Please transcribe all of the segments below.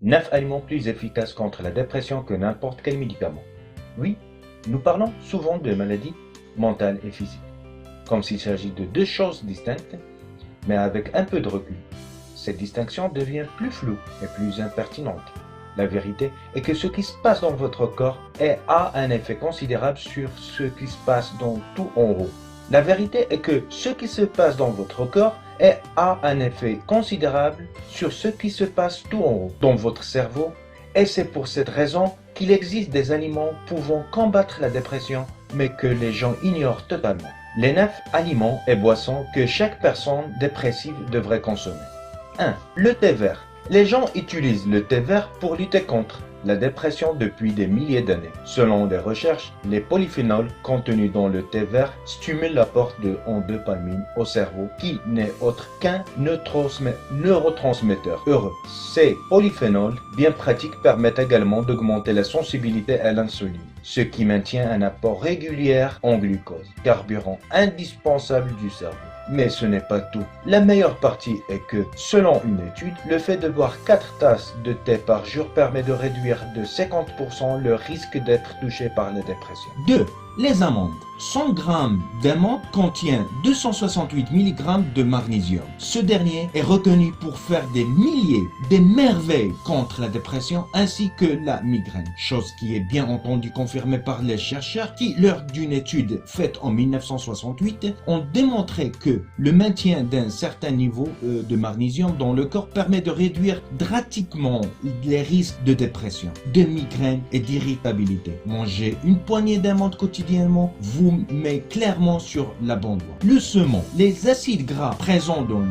9 aliments plus efficaces contre la dépression que n'importe quel médicament. Oui, nous parlons souvent de maladies mentales et physiques, comme s'il s'agit de deux choses distinctes, mais avec un peu de recul. Cette distinction devient plus floue et plus impertinente. La vérité est que ce qui se passe dans votre corps a un effet considérable sur ce qui se passe dans tout en haut. La vérité est que ce qui se passe dans votre corps a un effet considérable sur ce qui se passe tout en haut, dans votre cerveau, et c'est pour cette raison qu'il existe des aliments pouvant combattre la dépression, mais que les gens ignorent totalement. Les 9 aliments et boissons que chaque personne dépressive devrait consommer. 1. Le thé vert. Les gens utilisent le thé vert pour lutter contre la dépression depuis des milliers d'années. Selon les recherches, les polyphénols contenus dans le thé vert stimulent l'apport en dopamine au cerveau qui n'est autre qu'un neurotransmetteur heureux. Ces polyphénols bien pratiques permettent également d'augmenter la sensibilité à l'insuline, ce qui maintient un apport régulier en glucose, carburant indispensable du cerveau. Mais ce n'est pas tout. La meilleure partie est que, selon une étude, le fait de boire 4 tasses de thé par jour permet de réduire de 50% le risque d'être touché par la dépression. 2. Les amandes. 100 g d'amandes contient 268 mg de magnésium. Ce dernier est reconnu pour faire des milliers, des merveilles contre la dépression ainsi que la migraine. Chose qui est bien entendu confirmée par les chercheurs qui, lors d'une étude faite en 1968, ont démontré que le maintien d'un certain niveau de magnésium dans le corps permet de réduire drastiquement les risques de dépression, de migraine et d'irritabilité. Manger une poignée d'amandes quotidiennement vous met clairement sur la bonne voie. Le saumon. Les acides gras présents dans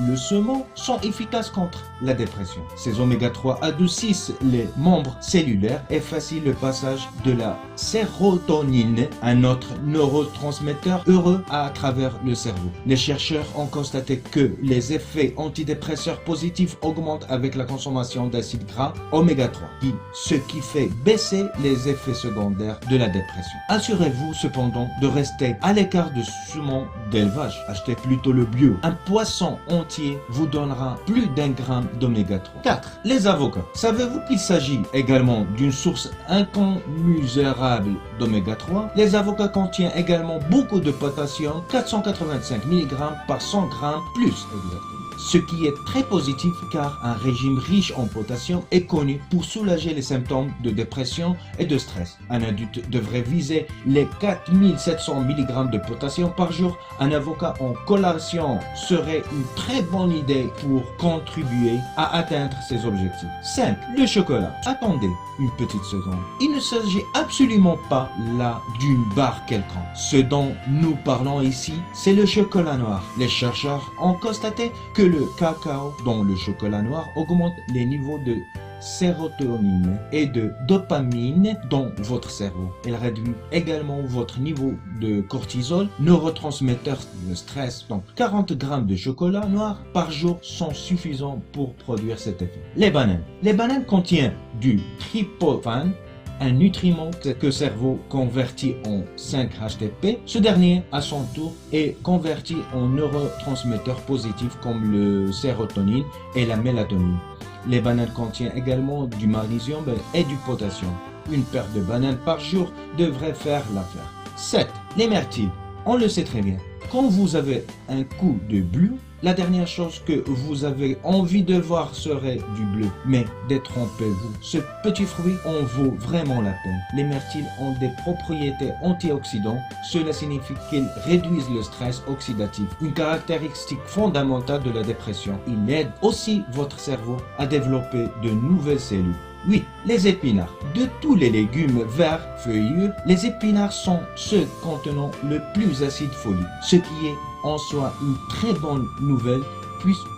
le saumon sont efficaces contre la dépression. Ces oméga 3 adoucissent les membres cellulaires et facilitent le passage de la sérotonine, un autre neurotransmetteur heureux à travers le cerveau. Les chercheurs ont constaté que les effets antidépresseurs positifs augmentent avec la consommation d'acides gras oméga 3, ce qui fait baisser les effets secondaires de la dépression. Assurez-vous cependant de rester à l'écart de saumon d'élevage. Achetez plutôt le bio. Un poisson entier vous donnera plus d'1 gramme d'oméga 3. 4. Les avocats. Savez-vous qu'il s'agit également d'une source incommensurable d'oméga 3? Les avocats contiennent également beaucoup de potassium, 485 mg par 100 g plus exactement. Ce qui est très positif car un régime riche en potassium est connu pour soulager les symptômes de dépression et de stress. Un adulte devrait viser les 4700 mg de potassium par jour. Un avocat en collation serait une très bonne idée pour contribuer à atteindre ses objectifs. 5. Le chocolat. Attendez une petite seconde. Il ne s'agit absolument pas là d'une barre quelconque. Ce dont nous parlons ici, c'est le chocolat noir. Les chercheurs ont constaté que le cacao dans le chocolat noir augmente les niveaux de sérotonine et de dopamine dans votre cerveau. Elle réduit également votre niveau de cortisol, neurotransmetteur de stress. Donc 40 g de chocolat noir par jour sont suffisants pour produire cet effet. Les bananes. Les bananes contiennent du tryptophane, un nutriment que le cerveau convertit en 5-HTP. Ce dernier, à son tour, est converti en neurotransmetteurs positifs comme le sérotonine et la mélatonine. Les bananes contiennent également du magnésium et du potassium. Une paire de bananes par jour devrait faire l'affaire. 7. Les myrtilles. On le sait très bien. Quand vous avez un coup de blues, la dernière chose que vous avez envie de voir serait du bleu. Mais détrompez-vous, ce petit fruit en vaut vraiment la peine. Les myrtilles ont des propriétés antioxydantes. Cela signifie qu'ils réduisent le stress oxydatif, une caractéristique fondamentale de la dépression. Ils aident aussi votre cerveau à développer de nouvelles cellules. Oui, les épinards. De tous les légumes verts feuillus, les épinards sont ceux contenant le plus acide folique, ce qui est en soi une très bonne nouvelle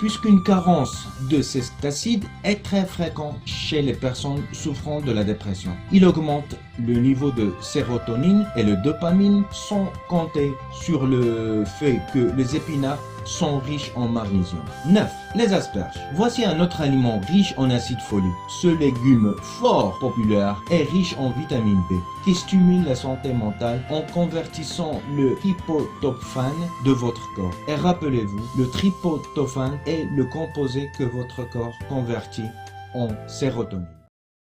puisqu'une carence de cet acide est très fréquente chez les personnes souffrant de la dépression. Il augmente le niveau de sérotonine et le dopamine sans compter sur le fait que les épinards sont riches en magnésium. 9. Les asperges. Voici un autre aliment riche en acide folique. Ce légume fort populaire est riche en vitamine B qui stimule la santé mentale en convertissant le tryptophane de votre corps. Et rappelez-vous, le tryptophane est le composé que votre corps convertit en sérotonine.